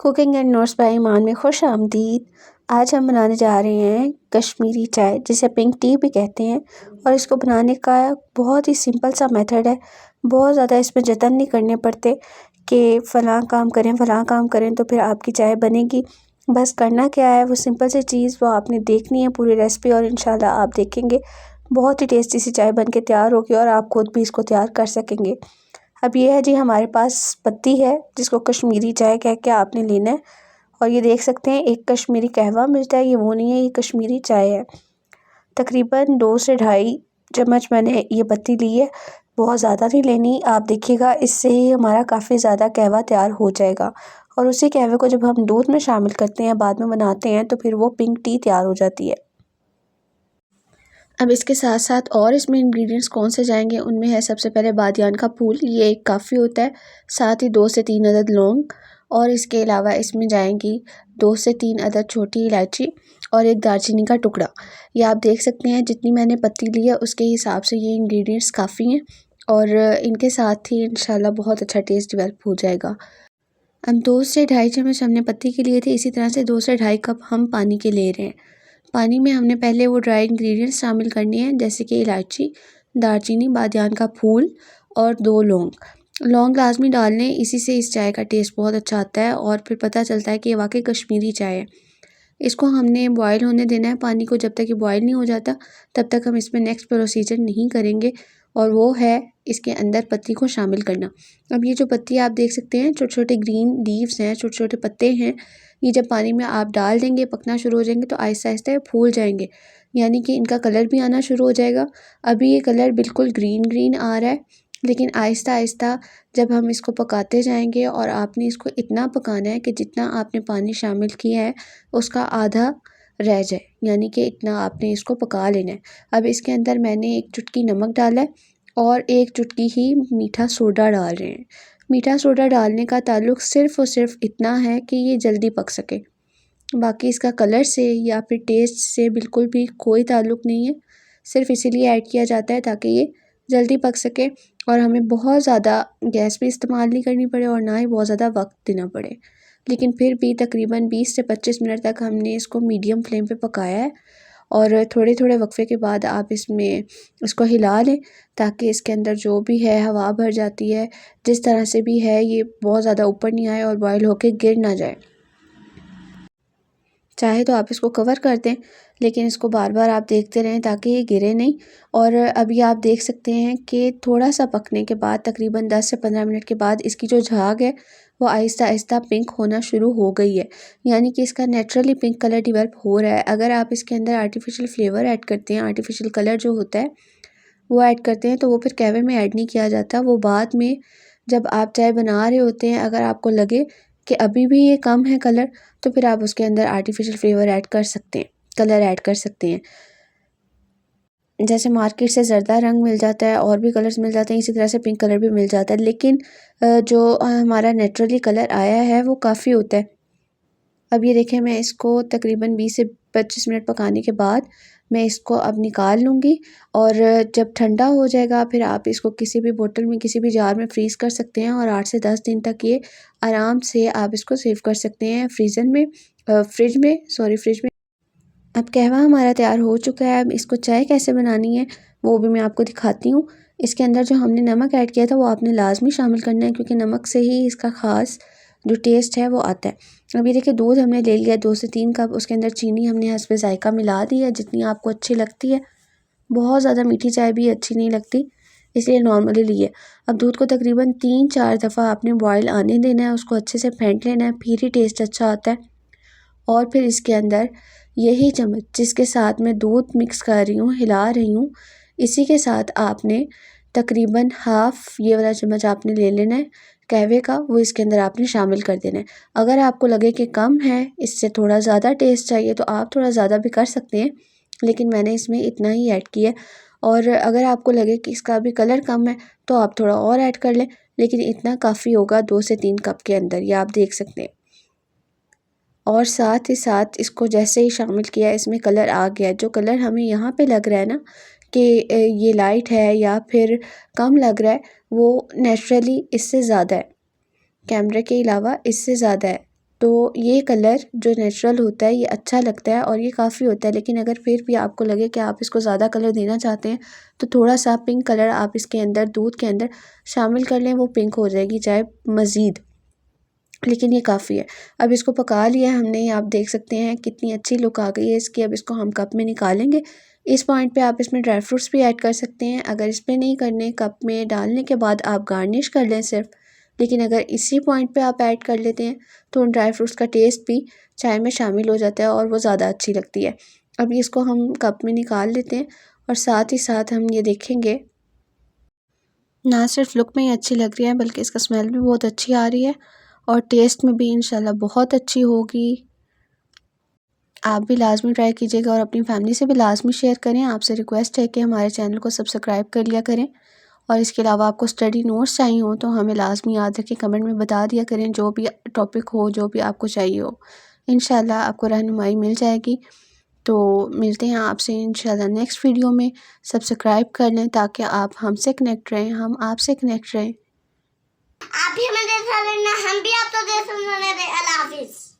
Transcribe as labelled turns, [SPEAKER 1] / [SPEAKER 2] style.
[SPEAKER 1] Cooking and notes bye ईमान में खुश आमदीद। आज हम बनाने जा रहे हैं कश्मीरी चाय, जिसे पिंक टी भी कहते हैं। और इसको बनाने का बहुत ही सिंपल सा मेथड है। बहुत ज़्यादा इसमें जतन नहीं करने पड़ते कि फ़लाँ काम करें तो फिर आपकी चाय बनेगी। बस करना क्या है, वो सिंपल सी चीज़ वो आपने देखनी है पूरी रेसिपी, और इंशाल्लाह आप देखेंगे बहुत ही टेस्टी सी चाय बन के तैयार होगी और आप खुद भी इसको तैयार कर सकेंगे। अब ये है जी, हमारे पास पत्ती है जिसको कश्मीरी चाय कह के आपने लेना है। और ये देख सकते हैं एक कश्मीरी कहवा मिलता है, ये वो नहीं है, ये कश्मीरी चाय है। तकरीबन 2 से ढाई चम्मच मैंने ये पत्ती ली है, बहुत ज़्यादा नहीं लेनी। आप देखिएगा इससे ही हमारा काफ़ी ज़्यादा कहवा तैयार हो जाएगा। और उसी कहवे को जब हम दूध में शामिल करते हैं, बाद में बनाते हैं, तो फिर वो पिंक टी तैयार हो जाती है। अब इसके साथ साथ और इसमें इंग्रेडिएंट्स कौन से जाएंगे, उनमें है सबसे पहले बादियान का फूल, ये एक काफ़ी होता है। साथ ही 2 से 3 अदद लौंग, और इसके अलावा इसमें जाएंगी 2 से 3 अदद छोटी इलायची और एक दालचीनी का टुकड़ा। ये आप देख सकते हैं जितनी मैंने पत्ती ली है उसके हिसाब से ये इंग्रेडिएंट्स काफ़ी हैं, और इनके साथ ही इंशाल्लाह बहुत अच्छा टेस्ट डेवलप हो जाएगा। हम 2 से ढाई चम्मच हमने पत्ती के लिए थे, इसी तरह से 2 से ढाई कप हम पानी के ले रहे हैं। पानी में हमने पहले वो ड्राई इंग्रेडिएंट्स शामिल करने हैं, जैसे कि इलायची, दालचीनी, बादियान का फूल और 2 लौंग। लौंग लाजमी डालने, इसी से इस चाय का टेस्ट बहुत अच्छा आता है और फिर पता चलता है कि ये वाकई कश्मीरी चाय है। इसको हमने बॉयल होने देना है पानी को, जब तक ये बॉयल नहीं हो जाता तब तक हम इसमें नेक्स्ट प्रोसीजर नहीं करेंगे, और वो है इसके अंदर पत्ती को शामिल करना। अब ये जो पत्ती आप देख सकते हैं, छोटे छोटे ग्रीन लीव्स हैं, छोटे छोटे पत्ते हैं। ये जब पानी में आप डाल देंगे, पकना शुरू हो जाएंगे, तो आहिस्ता आहिस्ता ये फूल जाएंगे, यानी कि इनका कलर भी आना शुरू हो जाएगा। अभी ये कलर बिल्कुल ग्रीन ग्रीन आ रहा है, लेकिन आहिस्ता आहिस्ता जब हम इसको पकाते जाएंगे, और आपने इसको इतना पकाना है कि जितना आपने पानी शामिल किया है उसका आधा रह जाए, यानी कि इतना आपने इसको पका लेना है। अब इसके अंदर मैंने 1 चुटकी नमक डाला है और 1 चुटकी ही मीठा सोडा डाल रहे हैं। मीठा सोडा डालने का ताल्लुक सिर्फ़ और सिर्फ इतना है कि ये जल्दी पक सके, बाकी इसका कलर से या फिर टेस्ट से बिल्कुल भी कोई ताल्लुक नहीं है। सिर्फ़ इसीलिए ऐड किया जाता है ताकि ये जल्दी पक सके और हमें बहुत ज़्यादा गैस भी इस्तेमाल नहीं करनी पड़े और ना ही बहुत ज़्यादा वक्त देना पड़े। लेकिन फिर भी तकरीबन 20 से 25 मिनट तक हमने इसको मीडियम फ्लेम पे पकाया है, और थोड़े थोड़े वक्फे के बाद आप इसमें इसको हिला लें ताकि इसके अंदर जो भी है हवा भर जाती है, जिस तरह से भी है, ये बहुत ज़्यादा ऊपर नहीं आए और बॉयल होके गिर ना जाए। चाहे तो आप इसको कवर कर दें, लेकिन इसको बार बार आप देखते रहें ताकि ये गिरे नहीं। और अभी आप देख सकते हैं कि थोड़ा सा पकने के बाद, तकरीबन 10 से 15 मिनट के बाद, इसकी जो झाग है वो आहिस्ता आहिस्ता पिंक होना शुरू हो गई है, यानी कि इसका नेचुरली पिंक कलर डेवलप हो रहा है। अगर आप इसके अंदर आर्टिफिशियल फ्लेवर ऐड करते हैं, आर्टिफिशियल कलर जो होता है वो ऐड करते हैं, तो वो फिर कहवे में ऐड नहीं किया जाता। वो बाद में जब आप चाय बना रहे होते हैं, अगर आपको लगे कि अभी भी ये कम है कलर, तो फिर आप उसके अंदर आर्टिफिशियल फ्लेवर ऐड कर सकते हैं, कलर ऐड कर सकते हैं। जैसे मार्केट से ज़र्दा रंग मिल जाता है और भी कलर्स मिल जाते हैं, इसी तरह से पिंक कलर भी मिल जाता है, लेकिन जो हमारा नेचुरली कलर आया है वो काफ़ी होता है। अब ये देखें, मैं इसको तकरीबन 20 से 25 मिनट पकाने के बाद मैं इसको अब निकाल लूँगी, और जब ठंडा हो जाएगा फिर आप इसको किसी भी बोतल में, किसी भी जार में फ्रीज़ कर सकते हैं, और 8 से 10 दिन तक ये आराम से आप इसको सेव कर सकते हैं फ्रिज में। अब कहवा हमारा तैयार हो चुका है। अब इसको चाय कैसे बनानी है वो भी मैं आपको दिखाती हूँ। इसके अंदर जो हमने नमक ऐड किया था वो आपने लाजमी शामिल करना है, क्योंकि नमक से ही इसका ख़ास जो टेस्ट है वो आता है। अब ये देखिए, दूध हमने ले लिया 2 से 3 कप, उसके अंदर चीनी हमने हस्बे ज़ायक़ा मिला दी है, जितनी आपको अच्छी लगती है। बहुत ज़्यादा मीठी चाय भी अच्छी नहीं लगती, इसलिए नॉर्मली ली है। अब दूध को तकरीबन 3-4 दफ़ा आपने बॉयल आने देना है, उसको अच्छे से फेंट लेना है, फिर ही टेस्ट अच्छा आता है। और फिर इसके अंदर यही चम्मच जिसके साथ मैं दूध मिक्स कर रही हूँ, हिला रही हूँ, इसी के साथ आपने तकरीबन हाफ़ ये वाला चम्मच आपने ले लेना है कहवे का, वो इसके अंदर आपने शामिल कर देना है। अगर आपको लगे कि कम है, इससे थोड़ा ज़्यादा टेस्ट चाहिए, तो आप थोड़ा ज़्यादा भी कर सकते हैं, लेकिन मैंने इसमें इतना ही ऐड किया है। और अगर आपको लगे कि इसका भी कलर कम है तो आप थोड़ा और ऐड कर लें, लेकिन इतना काफ़ी होगा 2 से 3 कप के अंदर, ये आप देख सकते हैं। और साथ ही साथ इसको जैसे ही शामिल किया, इसमें कलर आ गया। जो कलर हमें यहाँ पे लग रहा है ना कि ये लाइट है या फिर कम लग रहा है, वो नेचुरली इससे ज़्यादा है, कैमरे के अलावा इससे ज़्यादा है। तो ये कलर जो नेचुरल होता है ये अच्छा लगता है और ये काफ़ी होता है, लेकिन अगर फिर भी आपको लगे कि आप इसको ज़्यादा कलर देना चाहते हैं तो थोड़ा सा पिंक कलर आप इसके अंदर दूध के अंदर शामिल कर लें, वो पिंक हो जाएगी चाय मज़ीद, लेकिन ये काफ़ी है। अब इसको पका लिया हमने, ये आप देख सकते हैं कितनी अच्छी लुक आ गई है इसकी। अब इसको हम कप में निकालेंगे। इस पॉइंट पे आप इसमें ड्राई फ्रूट्स भी ऐड कर सकते हैं, अगर इसमें नहीं करने कप में डालने के बाद आप गार्निश कर लें सिर्फ, लेकिन अगर इसी पॉइंट पे आप ऐड कर लेते हैं तो उन ड्राई फ्रूट्स का टेस्ट भी चाय में शामिल हो जाता है और वो ज़्यादा अच्छी लगती है। अब इसको हम कप में निकाल लेते हैं और साथ ही साथ हम ये देखेंगे ना सिर्फ लुक में ही अच्छी लग रही है बल्कि इसका स्मेल भी बहुत अच्छी आ रही है और टेस्ट में भी इंशाल्लाह बहुत अच्छी होगी। आप भी लाजमी ट्राई कीजिएगा और अपनी फैमिली से भी लाजमी शेयर करें। आपसे रिक्वेस्ट है कि हमारे चैनल को सब्सक्राइब कर लिया करें और इसके अलावा आपको स्टडी नोट्स चाहिए हो तो हमें लाजमी याद रखें, कमेंट में बता दिया करें, जो भी टॉपिक हो जो भी आपको चाहिए हो इंशाल्लाह आपको रहनुमाई मिल जाएगी। तो मिलते हैं आपसे इंशाल्लाह नेक्स्ट वीडियो में। सब्सक्राइब कर लें ताकि आप हमसे कनेक्ट रहें, हम आपसे कनेक्ट रहें।
[SPEAKER 2] आप भी हमें देख रहे हैं, हम भी आपको देख रहे हैं। अल्लाह हाफिज़।